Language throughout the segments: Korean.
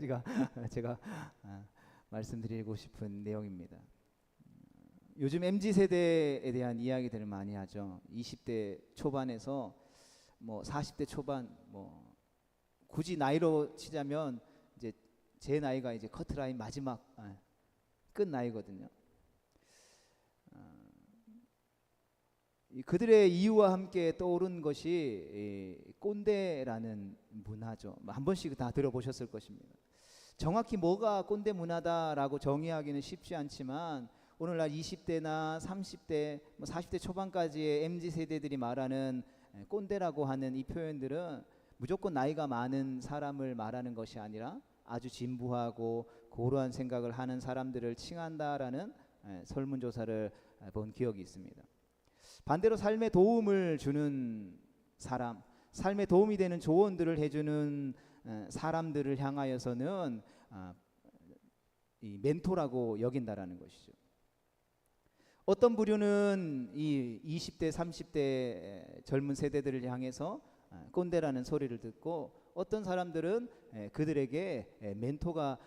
가지가 제가 말씀드리고 싶은 내용입니다. 요즘 MZ 세대에 대한 이야기들을 많이 하죠. 20대 초반에서 뭐 40대 초반, 뭐 굳이 나이로 치자면 이제 제 나이가 이제 커트라인 마지막 끝 나이거든요. 그들의 이유와 함께 떠오른 것이 꼰대라는 문화죠. 한 번씩 다 들어보셨을 것입니다. 정확히 뭐가 꼰대 문화다라고 정의하기는 쉽지 않지만 오늘날 20대나 30대, 40대 초반까지의 MZ 세대들이 말하는 꼰대라고 하는 이 표현들은 무조건 나이가 많은 사람을 말하는 것이 아니라 아주 진부하고 고루한 생각을 하는 사람들을 칭한다라는 설문조사를 본 기억이 있습니다. 반대로 삶에 도움을 주는 사람, 삶에 도움이 되는 조언들을 해주는 사람들을 향하여서는 이 멘토라고 여긴다라는 것이죠. 어떤 부류는 이 20대, 30대 젊은 세대들을 향해서 꼰대라는 소리를 듣고 어떤 사람들은 그들에게 멘토가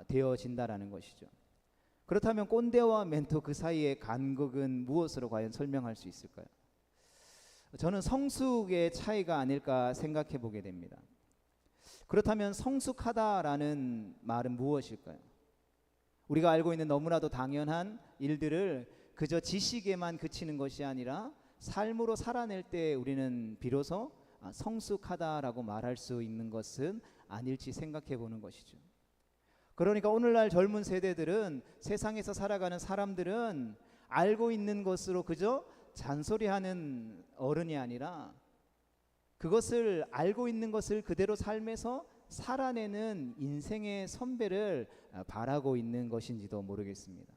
되어진다라는 것이죠. 그렇다면 꼰대와 멘토 그 사이의 간극은 무엇으로 과연 설명할 수 있을까요? 저는 성숙의 차이가 아닐까 생각해 보게 됩니다. 그렇다면 성숙하다라는 말은 무엇일까요? 우리가 알고 있는 너무나도 당연한 일들을 그저 지식에만 그치는 것이 아니라 삶으로 살아낼 때 우리는 비로소 성숙하다라고 말할 수 있는 것은 아닐지 생각해 보는 것이죠. 그러니까 오늘날 젊은 세대들은, 세상에서 살아가는 사람들은 알고 있는 것으로 그저 잔소리하는 어른이 아니라 그것을 알고 있는 것을 그대로 삶에서 살아내는 인생의 선배를 바라고 있는 것인지도 모르겠습니다.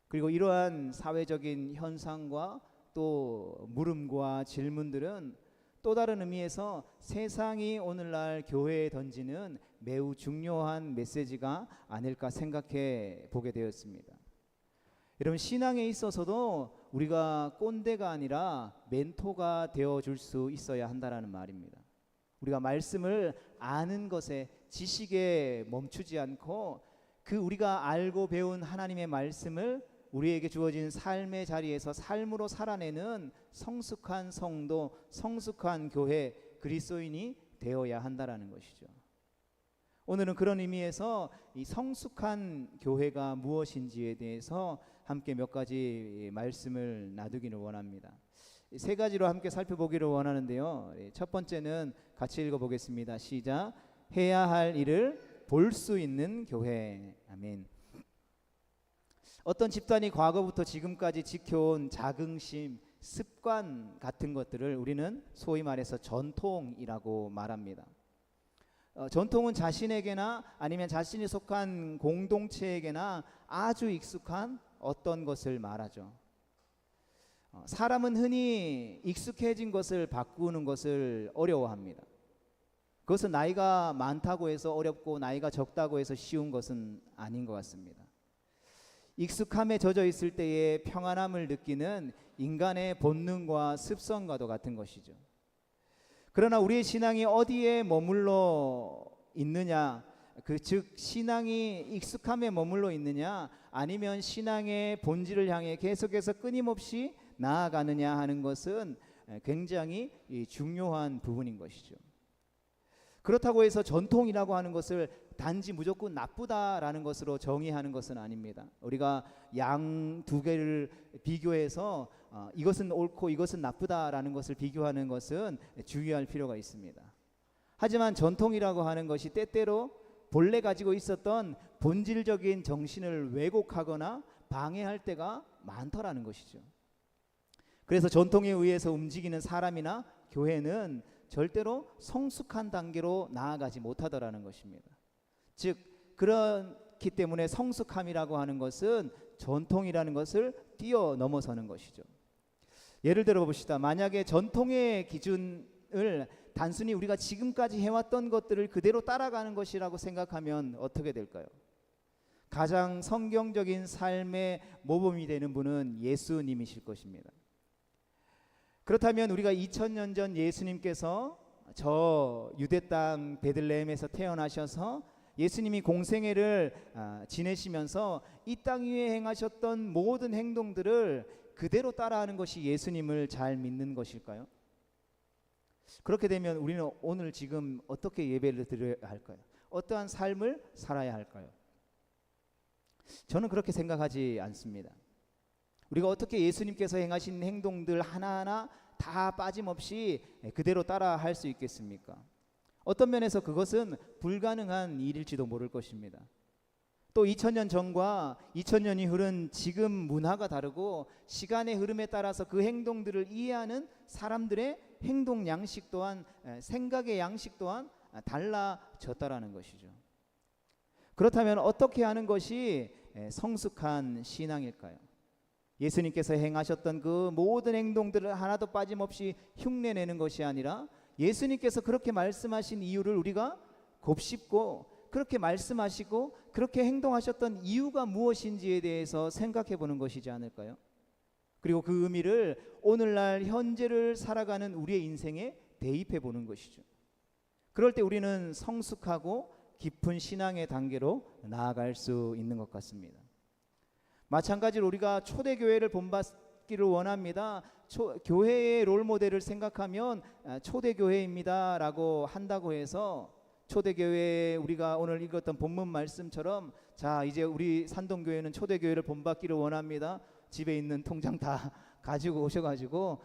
그리고 이러한 사회적인 현상과 또 물음과 질문들은 또 다른 의미에서 세상이 오늘날 교회에 던지는 매우 중요한 메시지가 아닐까 생각해 보게 되었습니다. 여러분, 신앙에 있어서도 우리가 꼰대가 아니라 멘토가 되어줄 수 있어야 한다는 말입니다. 우리가 말씀을 아는 것에, 지식에 멈추지 않고 그 우리가 알고 배운 하나님의 말씀을 우리에게 주어진 삶의 자리에서 삶으로 살아내는 성숙한 성도, 성숙한 교회, 그리스도인이 되어야 한다라는 것이죠. 오늘은 그런 의미에서 이 성숙한 교회가 무엇인지에 대해서 함께 몇 가지 말씀을 나누기를 원합니다. 세 가지로 함께 살펴보기를 원하는데요. 첫 번째는 같이 읽어보겠습니다. 시작. 해야 할 일을 볼 수 있는 교회. 아멘. 어떤 집단이 과거부터 지금까지 지켜온 자긍심, 습관 같은 것들을 우리는 소위 말해서 전통이라고 말합니다. 전통은 자신에게나 아니면 자신이 속한 공동체에게나 아주 익숙한 어떤 것을 말하죠. 사람은 흔히 익숙해진 것을 바꾸는 것을 어려워합니다. 그것은 나이가 많다고 해서 어렵고 나이가 적다고 해서 쉬운 것은 아닌 것 같습니다. 익숙함에 젖어 있을 때의 평안함을 느끼는 인간의 본능과 습성과도 같은 것이죠. 그러나 우리의 신앙이 어디에 머물러 있느냐, 즉 신앙이 익숙함에 머물러 있느냐 아니면 신앙의 본질을 향해 계속해서 끊임없이 나아가느냐 하는 것은 굉장히 중요한 부분인 것이죠. 그렇다고 해서 전통이라고 하는 것을 단지 무조건 나쁘다라는 것으로 정의하는 것은 아닙니다. 우리가 양 두 개를 비교해서 이것은 옳고 이것은 나쁘다라는 것을 비교하는 것은 주의할 필요가 있습니다. 하지만 전통이라고 하는 것이 때때로 본래 가지고 있었던 본질적인 정신을 왜곡하거나 방해할 때가 많더라는 것이죠. 그래서 전통에 의해서 움직이는 사람이나 교회는 절대로 성숙한 단계로 나아가지 못하더라는 것입니다. 즉 그렇기 때문에 성숙함이라고 하는 것은 전통이라는 것을 뛰어넘어서는 것이죠. 예를 들어 봅시다. 만약에 전통의 기준을 단순히 우리가 지금까지 해왔던 것들을 그대로 따라가는 것이라고 생각하면 어떻게 될까요? 가장 성경적인 삶의 모범이 되는 분은 예수님이실 것입니다. 그렇다면 우리가 2000년 전 예수님께서 저 유대 땅 베들레헴에서 태어나셔서 예수님이 공생애를 지내시면서 이 땅 위에 행하셨던 모든 행동들을 그대로 따라하는 것이 예수님을 잘 믿는 것일까요? 그렇게 되면 우리는 오늘 지금 어떻게 예배를 드려야 할까요? 어떠한 삶을 살아야 할까요? 저는 그렇게 생각하지 않습니다. 우리가 어떻게 예수님께서 행하신 행동들 하나하나 다 빠짐없이 그대로 따라 할 수 있겠습니까? 어떤 면에서 그것은 불가능한 일일지도 모를 것입니다. 또 2000년 전과 2000년이 흐른 지금 문화가 다르고 시간의 흐름에 따라서 그 행동들을 이해하는 사람들의 행동 양식 또한 생각의 양식 또한 달라졌다라는 것이죠. 그렇다면 어떻게 하는 것이 성숙한 신앙일까요? 예수님께서 행하셨던 그 모든 행동들을 하나도 빠짐없이 흉내내는 것이 아니라 예수님께서 그렇게 말씀하신 이유를 우리가 곱씹고 그렇게 말씀하시고 그렇게 행동하셨던 이유가 무엇인지에 대해서 생각해 보는 것이지 않을까요? 그리고 그 의미를 오늘날 현재를 살아가는 우리의 인생에 대입해 보는 것이죠. 그럴 때 우리는 성숙하고 깊은 신앙의 단계로 나아갈 수 있는 것 같습니다. 마찬가지로 우리가 초대교회를 본받기를 원합니다. 교회의 롤모델을 생각하면 초대교회입니다 라고 한다고 해서 초대교회 우리가 오늘 읽었던 본문 말씀처럼 자 이제 우리 산동교회는 초대교회를 본받기를 원합니다. 집에 있는 통장 다 가지고 오셔가지고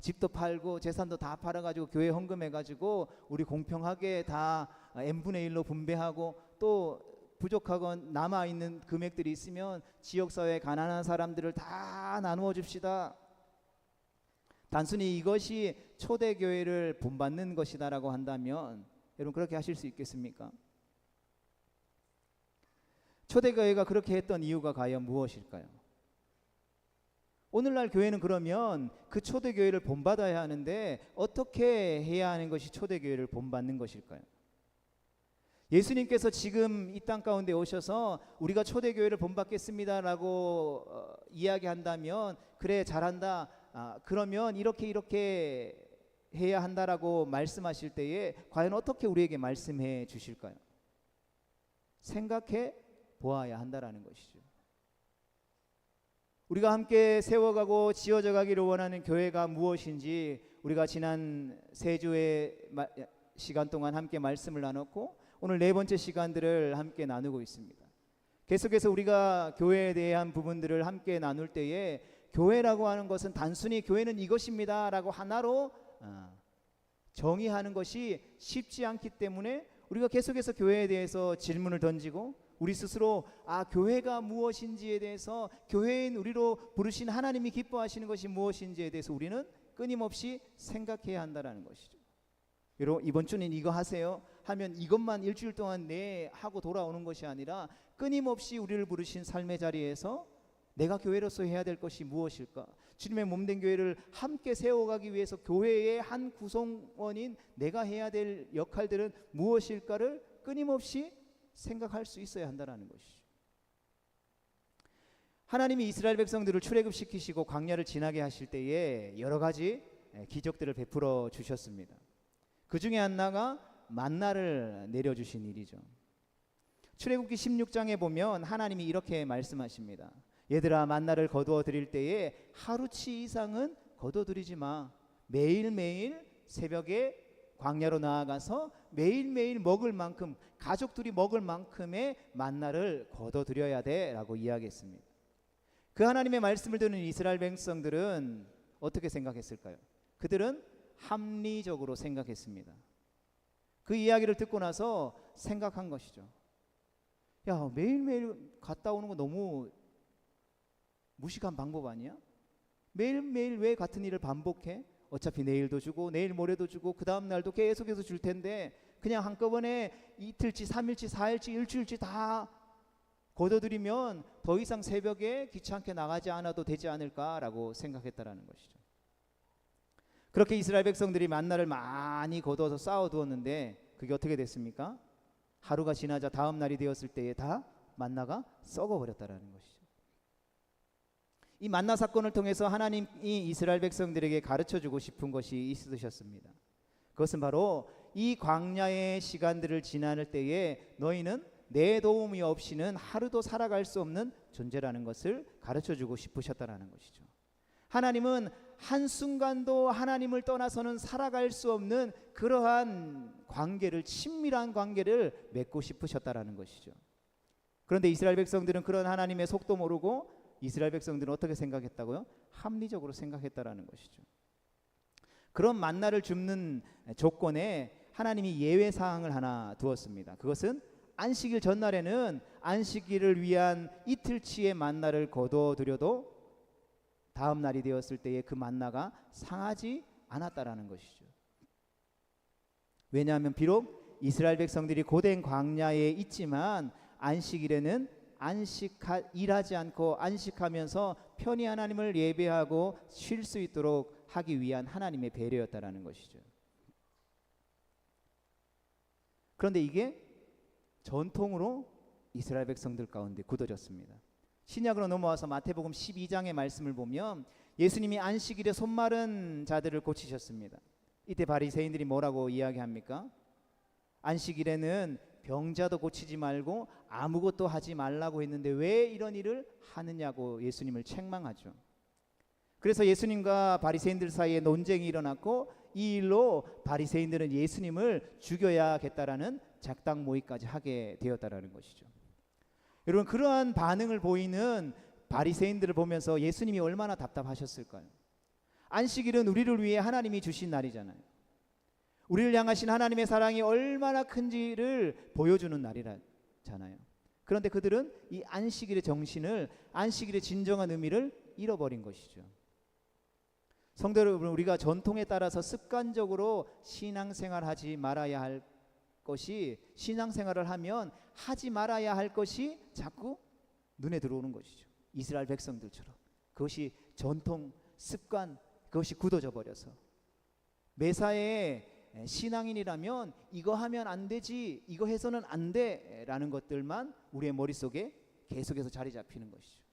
집도 팔고 재산도 다 팔아가지고 교회 헌금해가지고 우리 공평하게 다 n분의 1로 분배하고 또 부족하건 남아있는 금액들이 있으면 지역사회 가난한 사람들을 다 나누어 줍시다. 단순히 이것이 초대교회를 본받는 것이다라고 한다면 여러분 그렇게 하실 수 있겠습니까? 초대교회가 그렇게 했던 이유가 과연 무엇일까요? 오늘날 교회는 그러면 그 초대교회를 본받아야 하는데 어떻게 해야 하는 것이 초대교회를 본받는 것일까요? 예수님께서 지금 이 땅 가운데 오셔서 우리가 초대교회를 본받겠습니다라고 이야기한다면 그래 잘한다 그러면 이렇게 해야 한다라고 말씀하실 때에 과연 어떻게 우리에게 말씀해 주실까요? 생각해 보아야 한다라는 것이죠. 우리가 함께 세워가고 지어져 가기를 원하는 교회가 무엇인지 우리가 지난 세 주의 시간 동안 함께 말씀을 나눴고 오늘 네 번째 시간들을 함께 나누고 있습니다. 계속해서 우리가 교회에 대한 부분들을 함께 나눌 때에 교회라고 하는 것은 단순히 교회는 이것입니다 라고 하나로 정의하는 것이 쉽지 않기 때문에 우리가 계속해서 교회에 대해서 질문을 던지고 우리 스스로 교회가 무엇인지에 대해서 교회인 우리로 부르신 하나님이 기뻐하시는 것이 무엇인지에 대해서 우리는 끊임없이 생각해야 한다는 것이죠. 여러분 이번 주는 이거 하세요 하면 이것만 일주일 동안 하고 돌아오는 것이 아니라 끊임없이 우리를 부르신 삶의 자리에서 내가 교회로서 해야 될 것이 무엇일까? 주님의 몸된 교회를 함께 세워가기 위해서 교회의 한 구성원인 내가 해야 될 역할들은 무엇일까를 끊임없이 생각할 수 있어야 한다는 것이죠. 하나님이 이스라엘 백성들을 출애굽시키시고 광야를 지나게 하실 때에 여러 가지 기적들을 베풀어 주셨습니다. 그 중에 하나가 만나를 내려주신 일이죠. 출애굽기 16장에 보면 하나님이 이렇게 말씀하십니다. 얘들아 만나를 거두어 드릴 때에 하루치 이상은 거두어 드리지 마. 매일매일 새벽에 광야로 나아가서 매일매일 먹을 만큼 가족들이 먹을 만큼의 만나를 거둬 드려야 돼 라고 이야기했습니다. 그 하나님의 말씀을 듣는 이스라엘 백성들은 어떻게 생각했을까요? 그들은 합리적으로 생각했습니다. 그 이야기를 듣고 나서 생각한 것이죠. 야 매일매일 갔다 오는 거 너무 무식한 방법 아니야? 매일매일 왜 같은 일을 반복해? 어차피 내일도 주고 내일 모레도 주고 그 다음 날도 계속해서 줄 텐데 그냥 한꺼번에 이틀치, 3일치, 4일치, 일주일치 다 거둬들이면 더 이상 새벽에 귀찮게 나가지 않아도 되지 않을까라고 생각했다라는 것이죠. 그렇게 이스라엘 백성들이 만나를 많이 거둬서 쌓아두었는데 그게 어떻게 됐습니까? 하루가 지나자 다음 날이 되었을 때에 다 만나가 썩어버렸다라는 것이죠. 이 만나 사건을 통해서 하나님이 이스라엘 백성들에게 가르쳐주고 싶은 것이 있으셨습니다. 그것은 바로 이 광야의 시간들을 지날 때에 너희는 내 도움이 없이는 하루도 살아갈 수 없는 존재라는 것을 가르쳐주고 싶으셨다는 것이죠. 하나님은 한순간도 하나님을 떠나서는 살아갈 수 없는 그러한 관계를, 친밀한 관계를 맺고 싶으셨다는 것이죠. 그런데 이스라엘 백성들은 그런 하나님의 속도 모르고 이스라엘 백성들은 어떻게 생각했다고요? 합리적으로 생각했다라는 것이죠. 그런 만나를 줍는 조건에 하나님이 예외 사항을 하나 두었습니다. 그것은 안식일 전날에는 안식일을 위한 이틀치의 만나를 거둬들여도 다음 날이 되었을 때에 그 만나가 상하지 않았다라는 것이죠. 왜냐하면 비록 이스라엘 백성들이 고된 광야에 있지만 안식일에는 일하지 않고 안식하면서 편히 하나님을 예배하고 쉴 수 있도록 하기 위한 하나님의 배려였다라는 것이죠. 그런데 이게 전통으로 이스라엘 백성들 가운데 굳어졌습니다. 신약으로 넘어와서 마태복음 12장의 말씀을 보면 예수님이 안식일에 손마른 자들을 고치셨습니다. 이때 바리새인들이 뭐라고 이야기합니까? 안식일에는 병자도 고치지 말고 아무것도 하지 말라고 했는데 왜 이런 일을 하느냐고 예수님을 책망하죠. 그래서 예수님과 바리새인들 사이에 논쟁이 일어났고 이 일로 바리새인들은 예수님을 죽여야겠다라는 작당 모의까지 하게 되었다라는 것이죠. 여러분, 그러한 반응을 보이는 바리새인들을 보면서 예수님이 얼마나 답답하셨을까요? 안식일은 우리를 위해 하나님이 주신 날이잖아요. 우리를 향하신 하나님의 사랑이 얼마나 큰지를 보여주는 날이잖아요. 그런데 그들은 이 안식일의 정신을, 안식일의 진정한 의미를 잃어버린 것이죠. 성도 여러분, 우리가 전통에 따라서 습관적으로 신앙생활하지 말아야 할 것이, 신앙생활을 하면 하지 말아야 할 것이 자꾸 눈에 들어오는 것이죠. 이스라엘 백성들처럼 그것이 전통, 습관, 그것이 굳어져 버려서 매사에 신앙인이라면 이거 하면 안 되지, 이거 해서는 안 돼라는 것들만 우리의 머릿속에 계속해서 자리 잡히는 것이죠.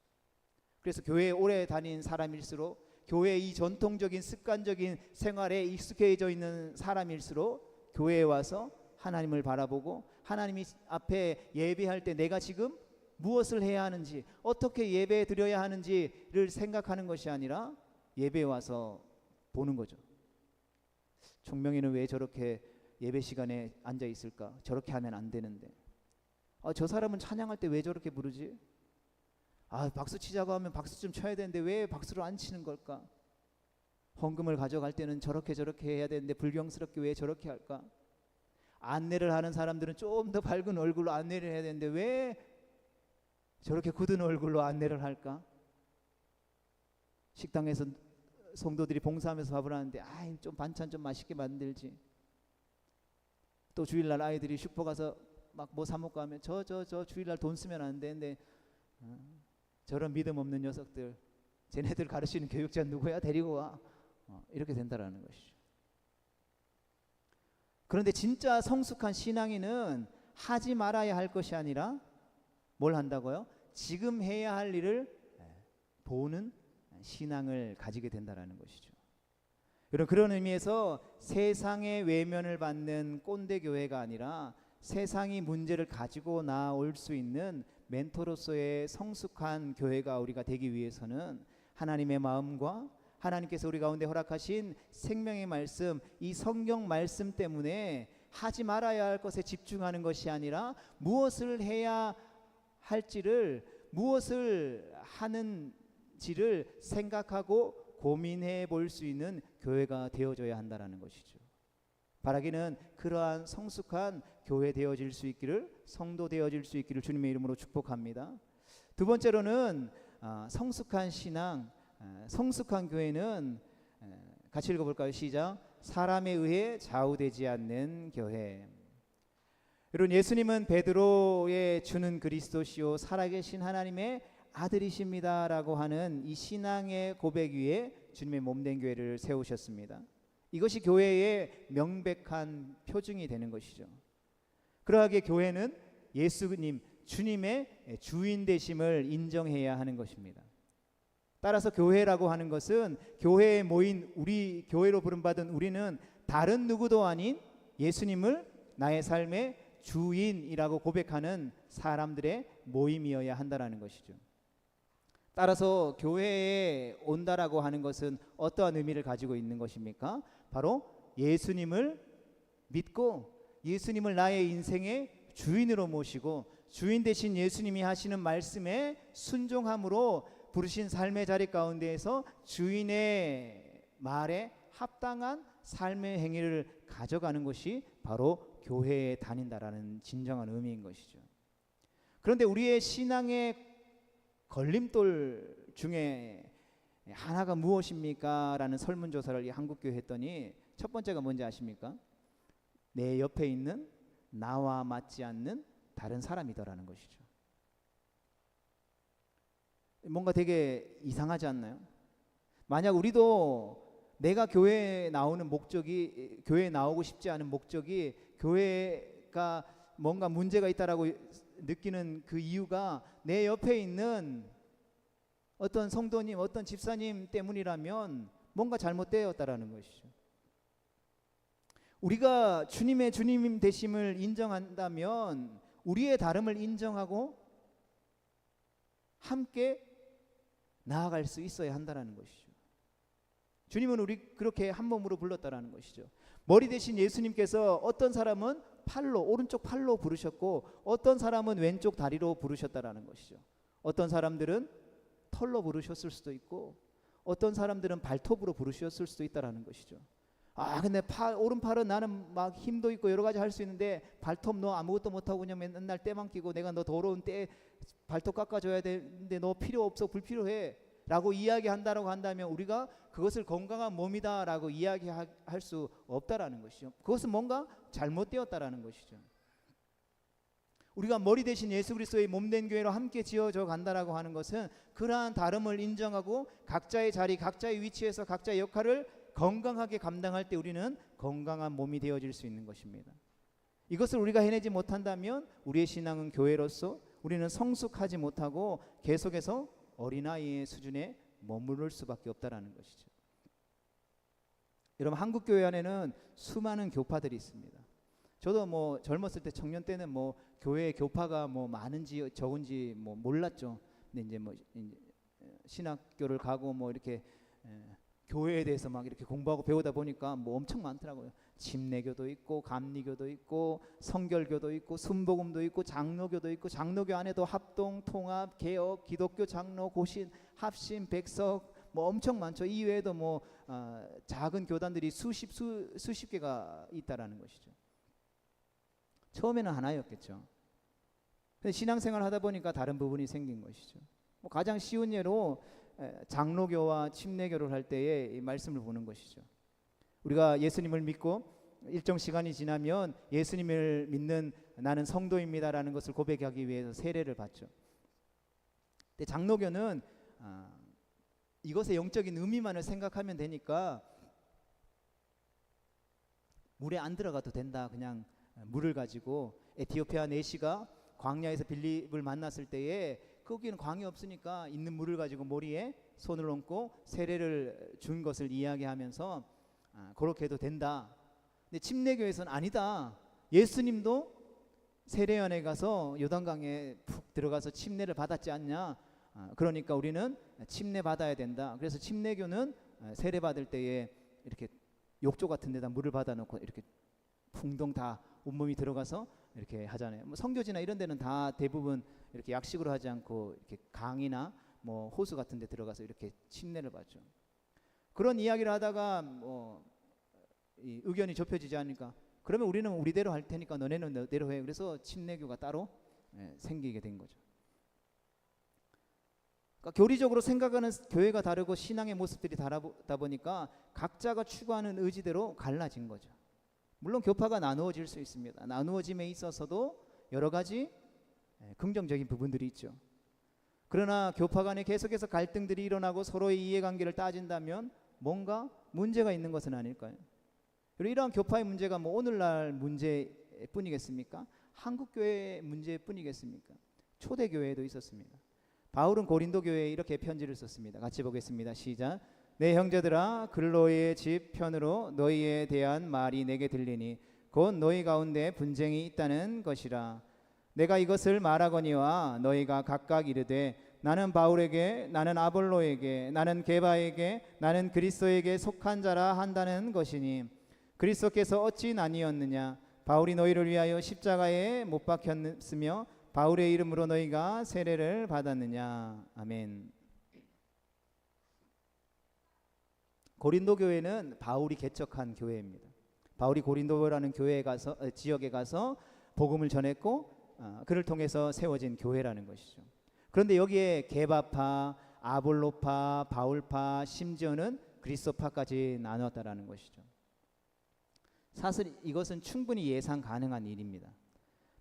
그래서 교회에 오래 다닌 사람일수록, 교회의 이 전통적인 습관적인 생활에 익숙해져 있는 사람일수록 교회에 와서 하나님을 바라보고 하나님 앞에 예배할 때 내가 지금 무엇을 해야 하는지, 어떻게 예배 드려야 하는지를 생각하는 것이 아니라 예배에 와서 보는 거죠. 총명이는 왜 저렇게 예배 시간에 앉아 있을까? 저렇게 하면 안 되는데. 저 사람은 찬양할 때 왜 저렇게 부르지? 박수 치자고 하면 박수 좀 쳐야 되는데 왜 박수를 안 치는 걸까? 헌금을 가져갈 때는 저렇게 해야 되는데 불경스럽게 왜 저렇게 할까? 안내를 하는 사람들은 좀 더 밝은 얼굴로 안내를 해야 되는데 왜 저렇게 굳은 얼굴로 안내를 할까? 식당에서 성도들이 봉사하면서 밥을 하는데 좀 반찬 좀 맛있게 만들지. 또 주일날 아이들이 슈퍼 가서 막 뭐 사 먹고 하면 저 주일날 돈 쓰면 안 되는데 저런 믿음 없는 녀석들, 쟤네들 가르치는 교육자 누구야? 데리고 와. 이렇게 된다라는 것이죠. 그런데 진짜 성숙한 신앙인은 하지 말아야 할 것이 아니라 뭘 한다고요? 지금 해야 할 일을 보는 신앙을 가지게 된다라는 것이죠. 여러분, 그런 의미에서 세상의 외면을 받는 꼰대 교회가 아니라 세상이 문제를 가지고 나올 수 있는 멘토로서의 성숙한 교회가 우리가 되기 위해서는 하나님의 마음과 하나님께서 우리 가운데 허락하신 생명의 말씀, 이 성경 말씀 때문에 하지 말아야 할 것에 집중하는 것이 아니라 무엇을 해야 할지를, 무엇을 하는지를 생각하고 고민해 볼 수 있는 교회가 되어져야 한다는 것이죠. 바라기는 그러한 성숙한 교회 되어질 수 있기를, 성도 되어질 수 있기를 주님의 이름으로 축복합니다. 두 번째로는 성숙한 신앙, 성숙한 교회는 같이 읽어볼까요? 시작. 사람에 의해 좌우되지 않는 교회. 여러분, 예수님은 베드로의 주는 그리스도시요 살아계신 하나님의 아들이십니다라고 하는 이 신앙의 고백 위에 주님의 몸된 교회를 세우셨습니다. 이것이 교회의 명백한 표징이 되는 것이죠. 그러하게 교회는 예수님, 주님의 주인 되심을 인정해야 하는 것입니다. 따라서 교회라고 하는 것은 교회에 모인 우리, 교회로 부름받은 우리는 다른 누구도 아닌 예수님을 나의 삶의 주인이라고 고백하는 사람들의 모임이어야 한다라는 것이죠. 따라서 교회에 온다라고 하는 것은 어떠한 의미를 가지고 있는 것입니까? 바로 예수님을 믿고 예수님을 나의 인생의 주인으로 모시고 주인 되신 예수님이 하시는 말씀에 순종함으로 부르신 삶의 자리 가운데에서 주인의 말에 합당한 삶의 행위를 가져가는 것이 바로 교회에 다닌다라는 진정한 의미인 것이죠. 그런데 우리의 신앙의 걸림돌 중에 하나가 무엇입니까? 라는 설문조사를 이 한국교회 했더니 첫 번째가 뭔지 아십니까? 내 옆에 있는 나와 맞지 않는 다른 사람이더라는 것이죠. 뭔가 되게 이상하지 않나요? 만약 우리도 내가 교회에 나오는 목적이, 교회에 나오고 싶지 않은 목적이 교회가 뭔가 문제가 있다라고 느끼는 그 이유가 내 옆에 있는 어떤 성도님, 어떤 집사님 때문이라면 뭔가 잘못되었다라는 것이죠. 우리가 주님의 주님 되심을 인정한다면 우리의 다름을 인정하고 함께 나아갈 수 있어야 한다는 것이죠. 주님은 우리 그렇게 한 몸으로 불렀다라는 것이죠. 머리 대신 예수님께서 어떤 사람은 팔로, 오른쪽 팔로 부르셨고 어떤 사람은 왼쪽 다리로 부르셨다라는 것이죠. 어떤 사람들은 털로 부르셨을 수도 있고 어떤 사람들은 발톱으로 부르셨을 수도 있다라는 것이죠. 아 근데 오른팔은 나는 막 힘도 있고 여러 가지 할 수 있는데 발톱 너 아무것도 못하고 그냥 맨날 때만 끼고 내가 너 더러운 때 발톱 깎아줘야 되는데 너 필요 없어, 불필요해 라고 이야기한다라고 한다면 우리가 그것을 건강한 몸이다 라고 이야기할 수 없다라는 것이죠. 그것은 뭔가 잘못되었다라는 것이죠. 우리가 머리 대신 예수 그리스도의 몸된 교회로 함께 지어져 간다라고 하는 것은 그러한 다름을 인정하고 각자의 자리, 각자의 위치에서 각자의 역할을 건강하게 감당할 때 우리는 건강한 몸이 되어질 수 있는 것입니다. 이것을 우리가 해내지 못한다면 우리의 신앙은 교회로서 우리는 성숙하지 못하고 계속해서 어린아이의 수준에 머무를 수밖에 없다라는 것이죠. 여러분 한국 교회 안에는 수많은 교파들이 있습니다. 저도 뭐 젊었을 때 청년 때는 뭐 교회 교파가 뭐 많은지 적은지 뭐 몰랐죠. 근데 이제 뭐 신학교를 가고 뭐 이렇게 교회에 대해서 막 이렇게 공부하고 배우다 보니까 뭐 엄청 많더라고요. 침례교도 있고 감리교도 있고 성결교도 있고 순복음도 있고 장로교도 있고 장로교 안에도 합동, 통합, 개혁, 기독교 장로, 고신, 합심, 백석 뭐 엄청 많죠. 이 외에도 뭐 작은 교단들이 수십 개가 있다라는 것이죠. 처음에는 하나였겠죠. 근데 신앙생활 하다 보니까 다른 부분이 생긴 것이죠. 뭐 가장 쉬운 예로 장로교와 침례교를 할 때의 이 말씀을 보는 것이죠. 우리가 예수님을 믿고 일정 시간이 지나면 예수님을 믿는 나는 성도입니다라는 것을 고백하기 위해서 세례를 받죠. 근데 장로교는 이것의 영적인 의미만을 생각하면 되니까 물에 안 들어가도 된다. 그냥 물을 가지고 에티오피아 내시가 광야에서 빌립을 만났을 때에 거기는 광이 없으니까 있는 물을 가지고 머리에 손을 얹고 세례를 준 것을 이야기하면서 그렇게 해도 된다. 근데 침례교에서는 아니다. 예수님도 세례원에 가서 요단강에 푹 들어가서 침례를 받았지 않냐. 그러니까 우리는 침례 받아야 된다. 그래서 침례교는 세례 받을 때에 이렇게 욕조 같은 데다 물을 받아놓고 이렇게 풍덩 다 온몸이 들어가서 이렇게 하잖아요. 뭐 성교지나 이런 데는 다 대부분 이렇게 약식으로 하지 않고 이렇게 강이나 뭐 호수 같은 데 들어가서 이렇게 침례를 받죠. 그런 이야기를 하다가 뭐 이 의견이 좁혀지지 않으니까 그러면 우리는 우리대로 할 테니까 너네는 너대로 해. 그래서 침례교가 따로 생기게 된 거죠. 그러니까 교리적으로 생각하는 교회가 다르고 신앙의 모습들이 다르다 보니까 각자가 추구하는 의지대로 갈라진 거죠. 물론 교파가 나누어질 수 있습니다. 나누어짐에 있어서도 여러 가지 긍정적인 부분들이 있죠. 그러나 교파 간에 계속해서 갈등들이 일어나고 서로의 이해관계를 따진다면 뭔가 문제가 있는 것은 아닐까요? 그리고 이러한 교파의 문제가 뭐 오늘날 문제뿐이겠습니까? 한국교회의 문제뿐이겠습니까? 초대교회에도 있었습니다. 바울은 고린도 교회에 이렇게 편지를 썼습니다. 같이 보겠습니다. 시작. 내 형제들아 글로의 집 편으로 너희에 대한 말이 내게 들리니 곧 너희 가운데 분쟁이 있다는 것이라. 내가 이것을 말하거니와 너희가 각각 이르되 나는 바울에게, 나는 아볼로에게, 나는 게바에게, 나는 그리스도에게 속한 자라 한다는 것이니 그리스도께서 어찌 나뉘었느냐? 바울이 너희를 위하여 십자가에 못 박혔으며 바울의 이름으로 너희가 세례를 받았느냐? 아멘. 고린도 교회는 바울이 개척한 교회입니다. 바울이 고린도라는 교회에 가서 지역에 가서 복음을 전했고 그를 통해서 세워진 교회라는 것이죠. 그런데 여기에 게바파, 아볼로파, 바울파, 심지어는 그리스도파까지 나눴다라는 것이죠. 사실 이것은 충분히 예상 가능한 일입니다.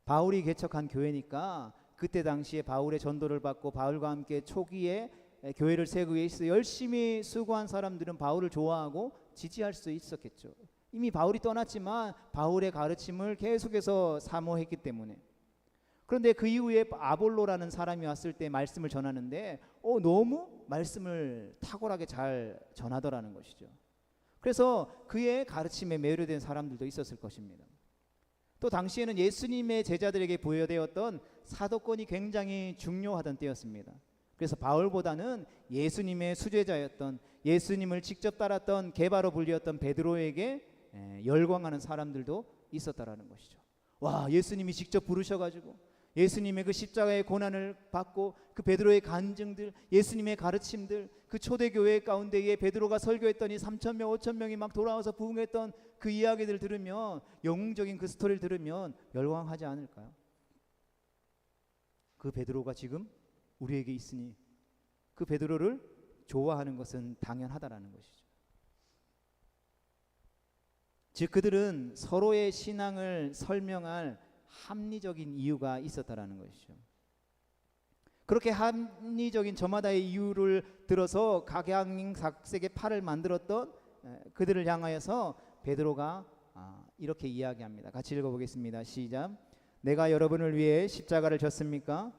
바울이 개척한 교회니까 그때 당시에 바울의 전도를 받고 바울과 함께 초기에 교회를 세우기 위해서 열심히 수고한 사람들은 바울을 좋아하고 지지할 수 있었겠죠. 이미 바울이 떠났지만 바울의 가르침을 계속해서 사모했기 때문에. 그런데 그 이후에 아볼로라는 사람이 왔을 때 말씀을 전하는데 너무 말씀을 탁월하게 잘 전하더라는 것이죠. 그래서 그의 가르침에 매료된 사람들도 있었을 것입니다. 또 당시에는 예수님의 제자들에게 부여되었던 사도권이 굉장히 중요하던 때였습니다. 그래서 바울보다는 예수님의 수제자였던, 예수님을 직접 따랐던 게바로 불리었던 베드로에게 열광하는 사람들도 있었다라는 것이죠. 와, 예수님이 직접 부르셔가지고 예수님의 그 십자가의 고난을 받고 그 베드로의 간증들, 예수님의 가르침들, 그 초대교회 가운데에 베드로가 설교했더니 3,000명, 5,000명이 막 돌아와서 부흥했던 그 이야기들 들으면, 영웅적인 그 스토리를 들으면 열광하지 않을까요? 그 베드로가 지금 우리에게 있으니 그 베드로를 좋아하는 것은 당연하다라는 것이죠. 즉 그들은 서로의 신앙을 설명할 합리적인 이유가 있었다라는 것이죠. 그렇게 합리적인 저마다의 이유를 들어서 각양각색의 팔을 만들었던 그들을 향하여서 베드로가 이렇게 이야기합니다. 같이 읽어보겠습니다. 시작. 내가 여러분을 위해 십자가를 졌습니까?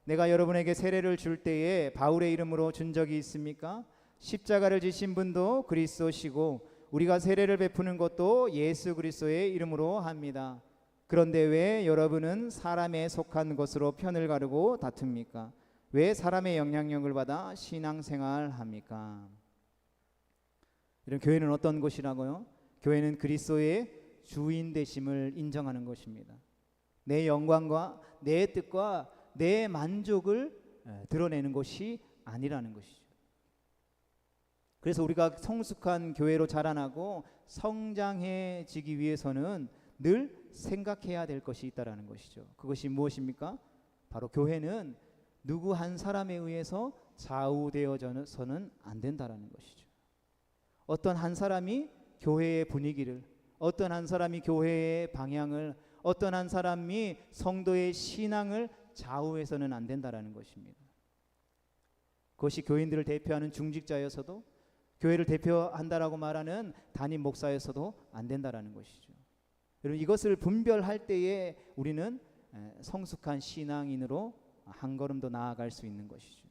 내가 여러분에게 세례를 줄 때에 바울의 이름으로 준 적이 있습니까? 십자가를 지신 분도 그리스도시고 우리가 세례를 베푸는 것도 예수 그리스도의 이름으로 합니다. 그런데 왜 여러분은 사람에 속한 것으로 편을 가르고 다툽니까? 왜 사람의 영향력을 받아 신앙생활합니까? 이런 교회는 어떤 곳이라고요? 교회는 그리스도의 주인 되심을 인정하는 것입니다. 내 영광과 내 뜻과 내 만족을 드러내는 것이 아니라는 것이죠. 그래서 우리가 성숙한 교회로 자라나고 성장해지기 위해서는 늘 생각해야 될 것이 있다라는 것이죠. 그것이 무엇입니까? 바로 교회는 누구 한 사람에 의해서 좌우되어져서는 안 된다라는 것이죠. 어떤 한 사람이 교회의 분위기를, 어떤 한 사람이 교회의 방향을, 어떤 한 사람이 성도의 신앙을 좌우해서는 안 된다라는 것입니다. 그것이 교인들을 대표하는 중직자여서도, 교회를 대표한다라고 말하는 담임 목사여서도 안 된다라는 것이죠. 여러분, 이것을 분별할 때에 우리는 성숙한 신앙인으로 한 걸음 더 나아갈 수 있는 것이죠.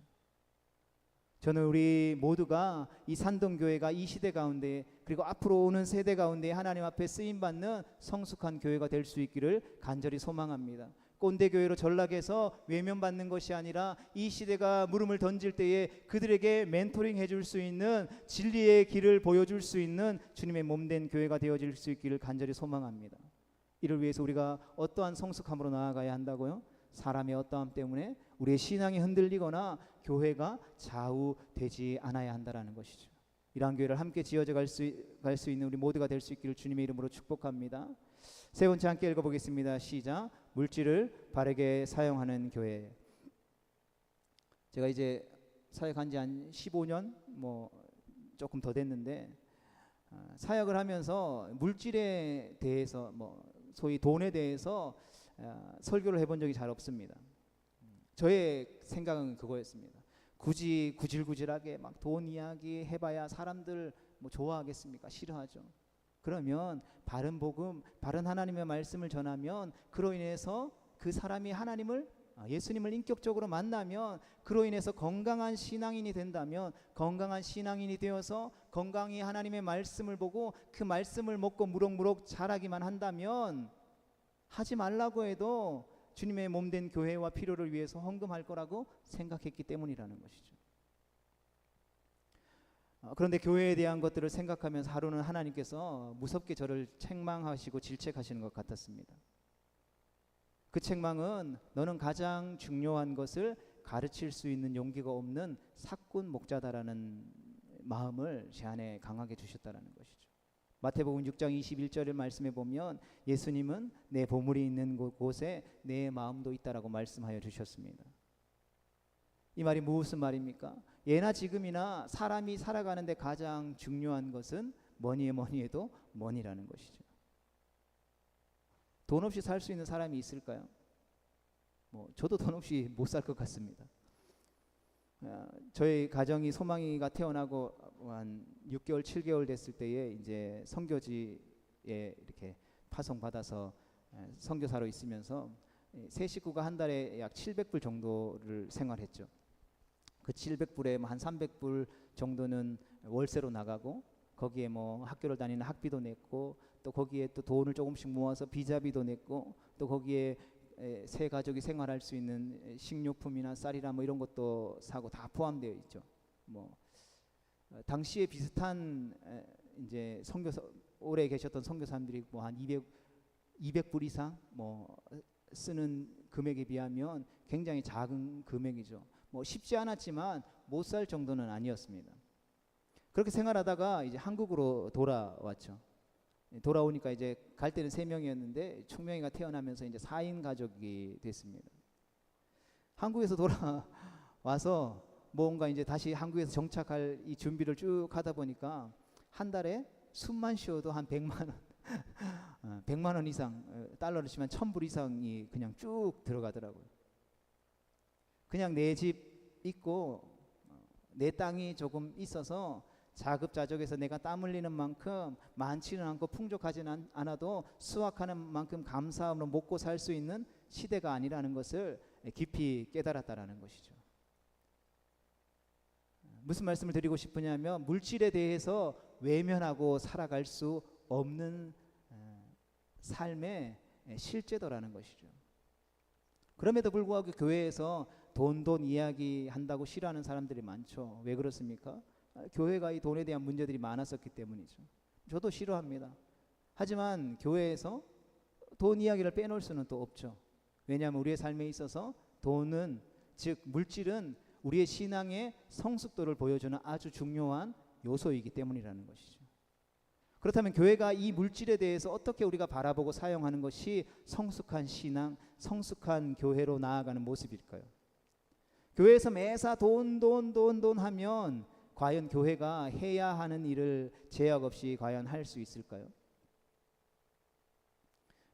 저는 우리 모두가 이 산동교회가 이 시대 가운데, 그리고 앞으로 오는 세대 가운데 하나님 앞에 쓰임받는 성숙한 교회가 될 수 있기를 간절히 소망합니다. 꼰대교회로 전락해서 외면받는 것이 아니라 이 시대가 물음을 던질 때에 그들에게 멘토링 해줄 수 있는, 진리의 길을 보여줄 수 있는 주님의 몸된 교회가 되어질 수 있기를 간절히 소망합니다. 이를 위해서 우리가 어떠한 성숙함으로 나아가야 한다고요? 사람의 어떠함 때문에 우리의 신앙이 흔들리거나 교회가 좌우되지 않아야 한다는 것이죠. 이러한 교회를 함께 지어져 갈 수 있는 우리 모두가 될 수 있기를 주님의 이름으로 축복합니다. 세 번째 함께 읽어보겠습니다. 시작. 물질을 바르게 사용하는 교회. 제가 이제 사역한 지 한 15년 조금 더 됐는데, 사역을 하면서 물질에 대해서 소위 돈에 대해서 설교를 해본 적이 잘 없습니다. 저의 생각은 그거였습니다. 굳이 구질구질하게 막 돈 이야기 해봐야 사람들 좋아하겠습니까? 싫어하죠. 그러면 바른 복음, 바른 하나님의 말씀을 전하면 그로 인해서 그 사람이 하나님을, 예수님을 인격적으로 만나면 그로 인해서 건강한 신앙인이 된다면, 건강한 신앙인이 되어서 건강히 하나님의 말씀을 보고 그 말씀을 먹고 무럭무럭 자라기만 한다면, 하지 말라고 해도 주님의 몸된 교회와 필요를 위해서 헌금할 거라고 생각했기 때문이라는 것이죠. 그런데 교회에 대한 것들을 생각하면서 하루는 하나님께서 무섭게 저를 책망하시고 질책하시는 것 같았습니다. 그 책망은 너는 가장 중요한 것을 가르칠 수 있는 용기가 없는 사꾼 목자다라는 마음을 제 안에 강하게 주셨다는 것이죠. 마태복음 6장 21절의 말씀에 보면 예수님은 내 보물이 있는 곳에 내 마음도 있다라고 말씀하여 주셨습니다. 이 말이 무슨 말입니까? 예나 지금이나 사람이 살아가는데 가장 중요한 것은 뭐니 해도 money라는 것이죠. 돈 없이 살 수 있는 사람이 있을까요? 저도 돈 없이 못 살 것 같습니다. 저희 가정이 소망이가 태어나고 한 6개월, 7개월 됐을 때에 이제 선교지에 이렇게 파송받아서 선교사로 있으면서 세 식구가 한 달에 약 700불 정도를 생활했죠. 그 700불에 한 300불 정도는 월세로 나가고 거기에 학교를 다니는 학비도 냈고 또 거기에 또 돈을 조금씩 모아서 비자비도 냈고 또 거기에 세 가족이 생활할 수 있는 식료품이나 쌀이나 이런 것도 사고 다 포함되어 있죠. 당시에 비슷한 이제 선교사 오래 계셨던 선교사님들이 한 200불 이상 쓰는 금액에 비하면 굉장히 작은 금액이죠. 쉽지 않았지만 못 살 정도는 아니었습니다. 그렇게 생활하다가 이제 한국으로 돌아왔죠. 돌아오니까 이제 갈 때는 3명이었는데 총명이가 태어나면서 이제 4인 가족이 됐습니다. 한국에서 돌아와서 뭔가 이제 다시 한국에서 정착할 이 준비를 쭉 하다 보니까 한 달에 숨만 쉬어도 한 100만 원 100만 원 이상, 달러로 치면 1000불 이상이 그냥 쭉 들어가더라고요. 그냥 내 집 있고 내 땅이 조금 있어서 자급자족해서 내가 땀 흘리는 만큼 많지는 않고 풍족하지는 않아도 수확하는 만큼 감사함으로 먹고 살 수 있는 시대가 아니라는 것을 깊이 깨달았다라는 것이죠. 무슨 말씀을 드리고 싶으냐면 물질에 대해서 외면하고 살아갈 수 없는 삶의 실제도라는 것이죠. 그럼에도 불구하고 교회에서 돈 이야기 한다고 싫어하는 사람들이 많죠. 왜 그렇습니까? 교회가 이 돈에 대한 문제들이 많았었기 때문이죠. 저도 싫어합니다. 하지만 교회에서 돈 이야기를 빼놓을 수는 또 없죠. 왜냐하면 우리의 삶에 있어서 돈은, 즉 물질은 우리의 신앙의 성숙도를 보여주는 아주 중요한 요소이기 때문이라는 것이죠. 그렇다면 교회가 이 물질에 대해서 어떻게 우리가 바라보고 사용하는 것이 성숙한 신앙, 성숙한 교회로 나아가는 모습일까요? 교회에서 매사 돈 하면 과연 교회가 해야 하는 일을 제약 없이 과연 할 수 있을까요?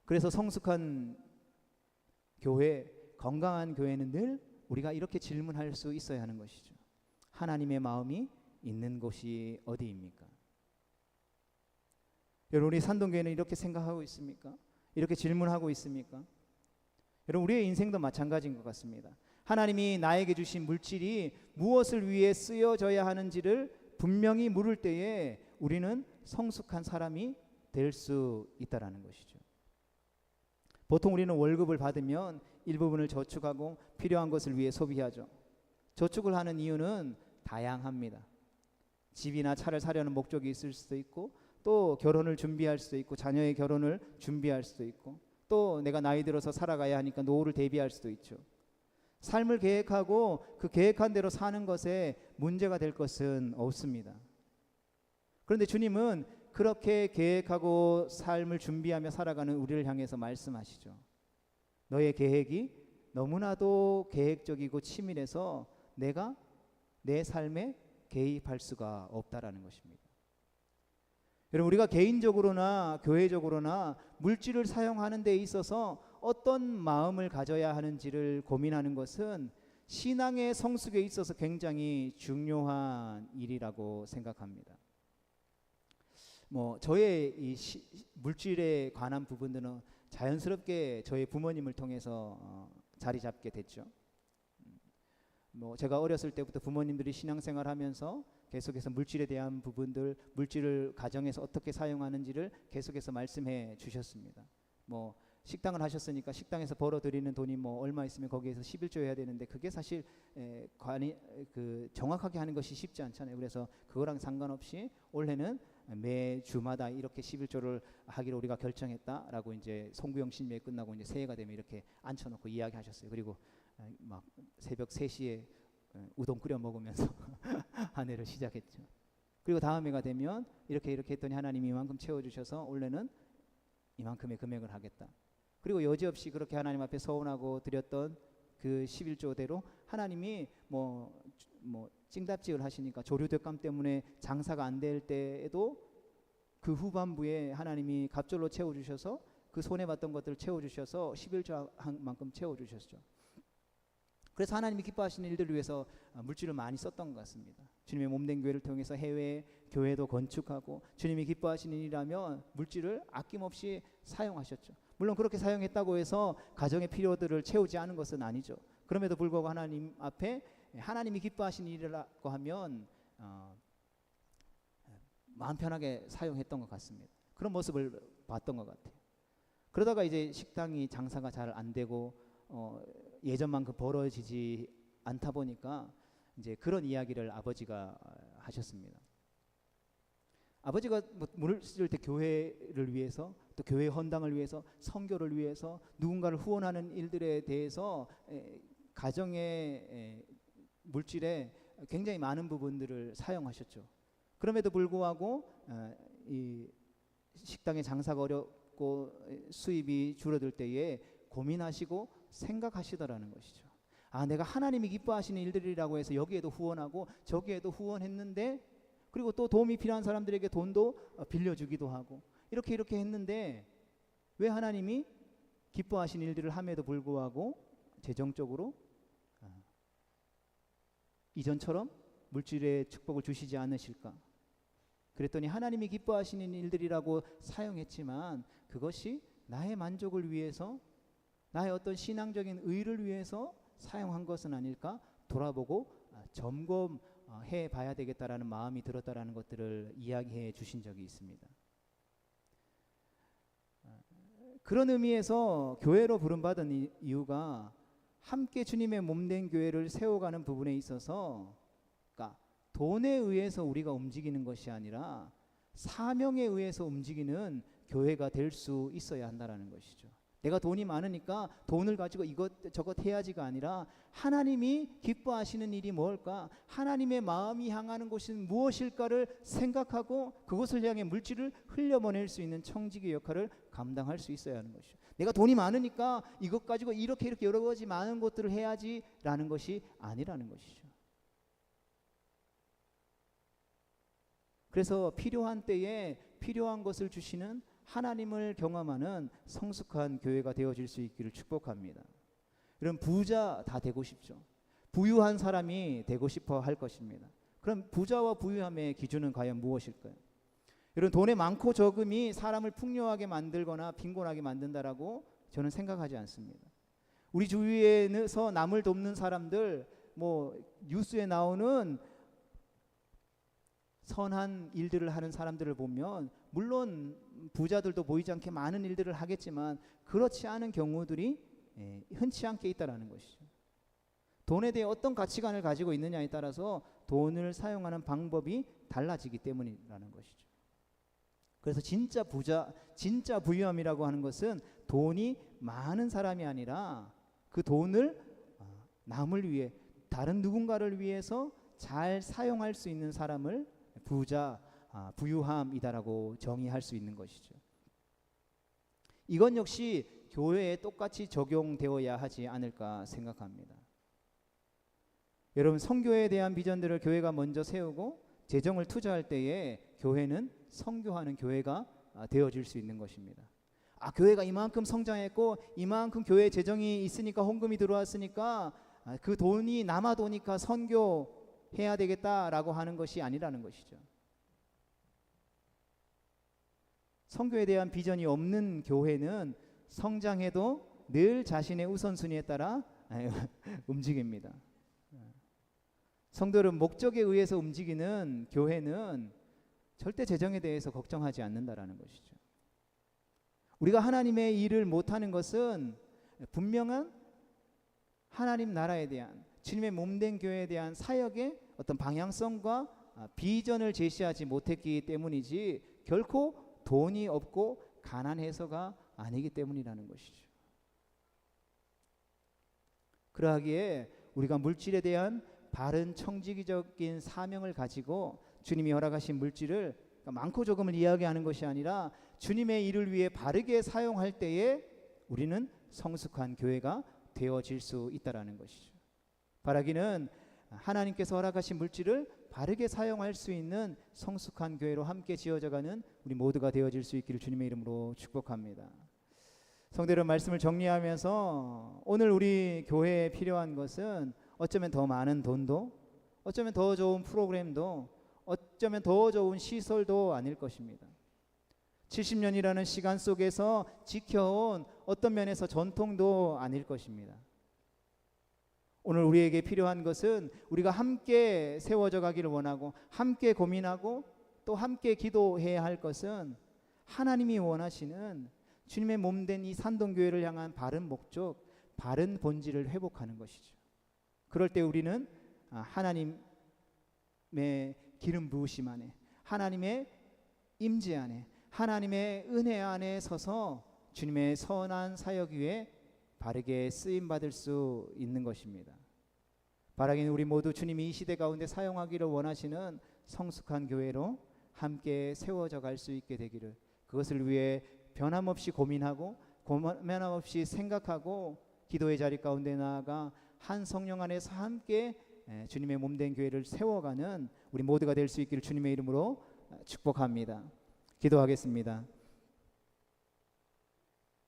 그래서 성숙한 교회, 건강한 교회는 늘 우리가 이렇게 질문할 수 있어야 하는 것이죠. 하나님의 마음이 있는 곳이 어디입니까? 여러분, 우리 산동교회는 이렇게 생각하고 있습니까? 이렇게 질문하고 있습니까? 여러분, 우리의 인생도 마찬가지인 것 같습니다. 하나님이 나에게 주신 물질이 무엇을 위해 쓰여져야 하는지를 분명히 물을 때에 우리는 성숙한 사람이 될 수 있다라는 것이죠. 보통 우리는 월급을 받으면 일부분을 저축하고 필요한 것을 위해 소비하죠. 저축을 하는 이유는 다양합니다. 집이나 차를 사려는 목적이 있을 수도 있고, 또 결혼을 준비할 수도 있고, 자녀의 결혼을 준비할 수도 있고, 또 내가 나이 들어서 살아가야 하니까 노후를 대비할 수도 있죠. 삶을 계획하고 그 계획한 대로 사는 것에 문제가 될 것은 없습니다. 그런데 주님은 그렇게 계획하고 삶을 준비하며 살아가는 우리를 향해서 말씀하시죠. 너의 계획이 너무나도 계획적이고 치밀해서 내가 내 삶에 개입할 수가 없다라는 것입니다. 여러분, 우리가 개인적으로나 교회적으로나 물질을 사용하는 데 있어서 어떤 마음을 가져야 하는지를 고민하는 것은 신앙의 성숙에 있어서 굉장히 중요한 일이라고 생각합니다. 저의 이 물질에 관한 부분들은 자연스럽게 저희 부모님을 통해서 자리 잡게 됐죠. 제가 어렸을 때부터 부모님들이 신앙생활하면서 계속해서 물질에 대한 부분들, 물질을 가정에서 어떻게 사용하는지를 계속해서 말씀해 주셨습니다. 식당을 하셨으니까 식당에서 벌어들이는 돈이 뭐 얼마 있으면 거기에서 11조 해야 되는데 그게 사실 관이 그 정확하게 하는 것이 쉽지 않잖아요. 그래서 그거랑 상관없이 올해는 매 주마다 이렇게 11조를 하기로 우리가 결정했다라고 이제 송구영 신묘에 끝나고 이제 새해가 되면 이렇게 앉혀놓고 이야기하셨어요. 그리고 막 새벽 3시에 우동 끓여 먹으면서 한 해를 시작했죠. 그리고 다음 해가 되면 이렇게 했더니 하나님이 이만큼 채워주셔서 올해는 이만큼의 금액을 하겠다. 그리고 여지없이 그렇게 하나님 앞에 서원하고 드렸던 그 11조대로 하나님이 뭐 찡답지을 하시니까 조류대감 때문에 장사가 안 될 때에도 그 후반부에 하나님이 갑절로 채워주셔서 그 손해봤던 것들을 채워주셔서 11조 만큼 채워주셨죠. 그래서 하나님이 기뻐하시는 일들을 위해서 물질을 많이 썼던 것 같습니다. 주님의 몸된 교회를 통해서 해외 교회도 건축하고 주님이 기뻐하시는 일이라면 물질을 아낌없이 사용하셨죠. 물론 그렇게 사용했다고 해서 가정의 필요들을 채우지 않은 것은 아니죠. 그럼에도 불구하고 하나님 앞에 하나님이 기뻐하시는 일이라고 하면 마음 편하게 사용했던 것 같습니다. 그런 모습을 봤던 것 같아요. 그러다가 이제 식당이 장사가 잘 안 되고 예전만큼 벌어지지 않다 보니까 이제 그런 이야기를 아버지가 하셨습니다. 아버지가 뭐 물을 쓸 때 교회를 위해서 또 교회 헌당을 위해서 선교를 위해서 누군가를 후원하는 일들에 대해서 가정의 물질에 굉장히 많은 부분들을 사용하셨죠. 그럼에도 불구하고 이 식당의 장사가 어렵고 수입이 줄어들 때에 고민하시고 생각하시더라는 것이죠. 아, 내가 하나님이 기뻐하시는 일들이라고 해서 여기에도 후원하고 저기에도 후원했는데 그리고 또 도움이 필요한 사람들에게 돈도 빌려주기도 하고 이렇게 했는데 왜 하나님이 기뻐하시는 일들을 함에도 불구하고 재정적으로 이전처럼 물질의 축복을 주시지 않으실까? 그랬더니 하나님이 기뻐하시는 일들이라고 사용했지만 그것이 나의 만족을 위해서 나의 어떤 신앙적인 의를 위해서 사용한 것은 아닐까 돌아보고 점검해 봐야 되겠다라는 마음이 들었다라는 것들을 이야기해 주신 적이 있습니다. 그런 의미에서 교회로 부름받은 이유가 함께 주님의 몸된 교회를 세워가는 부분에 있어서 그러니까 돈에 의해서 우리가 움직이는 것이 아니라 사명에 의해서 움직이는 교회가 될 수 있어야 한다는 것이죠. 내가 돈이 많으니까 돈을 가지고 저것 해야지가 아니라 하나님이 기뻐하시는 일이 뭘까? 하나님의 마음이 향하는 곳은 무엇일까를 생각하고 그것을 향해 물질을 흘려보낼 수 있는 청지기 역할을 감당할 수 있어야 하는 것이죠. 내가 돈이 많으니까 이것 가지고 이렇게 여러 가지 많은 것들을 해야지라는 것이 아니라는 것이죠. 그래서 필요한 때에 필요한 것을 주시는 하나님을 경험하는 성숙한 교회가 되어질 수 있기를 축복합니다. 여러분 부자 다 되고 싶죠. 부유한 사람이 되고 싶어 할 것입니다. 그럼 부자와 부유함의 기준은 과연 무엇일까요? 여러분 돈의 많고 적음이 사람을 풍요하게 만들거나 빈곤하게 만든다라고 저는 생각하지 않습니다. 우리 주위에서 남을 돕는 사람들 뭐 뉴스에 나오는 선한 일들을 하는 사람들을 보면 물론 부자들도 보이지 않게 많은 일들을 하겠지만 그렇지 않은 경우들이 흔치 않게 있다라는 것이죠. 돈에 대해 어떤 가치관을 가지고 있느냐에 따라서 돈을 사용하는 방법이 달라지기 때문이라는 것이죠. 그래서 진짜 부유함이라고 하는 것은 돈이 많은 사람이 아니라 그 돈을 남을 위해 다른 누군가를 위해서 잘 사용할 수 있는 사람을 부유함이다라고 정의할 수 있는 것이죠. 이건 역시 교회에 똑같이 적용되어야 하지 않을까 생각합니다. 여러분 선교에 대한 비전들을 교회가 먼저 세우고 재정을 투자할 때에 교회는 선교하는 교회가 되어질 수 있는 것입니다. 교회가 이만큼 성장했고 이만큼 교회 재정이 있으니까 헌금이 들어왔으니까 그 돈이 남아도니까 선교해야 되겠다라고 하는 것이 아니라는 것이죠. 선교에 대한 비전이 없는 교회는 성장해도 늘 자신의 우선순위에 따라 움직입니다. 성도를 목적에 의해서 움직이는 교회는 절대 재정에 대해서 걱정하지 않는다라는 것이죠. 우리가 하나님의 일을 못하는 것은 분명한 하나님 나라에 대한, 주님의 몸된 교회에 대한 사역의 어떤 방향성과 비전을 제시하지 못했기 때문이지, 결코 돈이 없고 가난해서가 아니기 때문이라는 것이죠. 그러하기에 우리가 물질에 대한 바른 청지기적인 사명을 가지고 주님이 허락하신 물질을 많고 적음을 이야기하는 것이 아니라 주님의 일을 위해 바르게 사용할 때에 우리는 성숙한 교회가 되어질 수 있다라는 것이죠. 바라기는 하나님께서 허락하신 물질을 바르게 사용할 수 있는 성숙한 교회로 함께 지어져가는 우리 모두가 되어질 수 있기를 주님의 이름으로 축복합니다. 성도들, 말씀을 정리하면서 오늘 우리 교회에 필요한 것은 어쩌면 더 많은 돈도, 어쩌면 더 좋은 프로그램도, 어쩌면 더 좋은 시설도 아닐 것입니다. 70년이라는 시간 속에서 지켜온 어떤 면에서 전통도 아닐 것입니다. 오늘 우리에게 필요한 것은 우리가 함께 세워져 가기를 원하고, 함께 고민하고, 또 함께 기도해야 할 것은 하나님이 원하시는 주님의 몸된 이 산동교회를 향한 바른 목적, 바른 본질을 회복하는 것이죠. 그럴 때 우리는 하나님의 기름 부으심 안에, 하나님의 임재 안에, 하나님의 은혜 안에 서서 주님의 선한 사역 위에 바르게 쓰임 받을 수 있는 것입니다. 바라기는 우리 모두 주님이 이 시대 가운데 사용하기를 원하시는 성숙한 교회로 함께 세워져 갈 수 있게 되기를, 그것을 위해 변함없이 고민하고 변함없이 생각하고 기도의 자리 가운데 나아가 한 성령 안에서 함께 주님의 몸된 교회를 세워가는 우리 모두가 될 수 있기를 주님의 이름으로 축복합니다. 기도하겠습니다.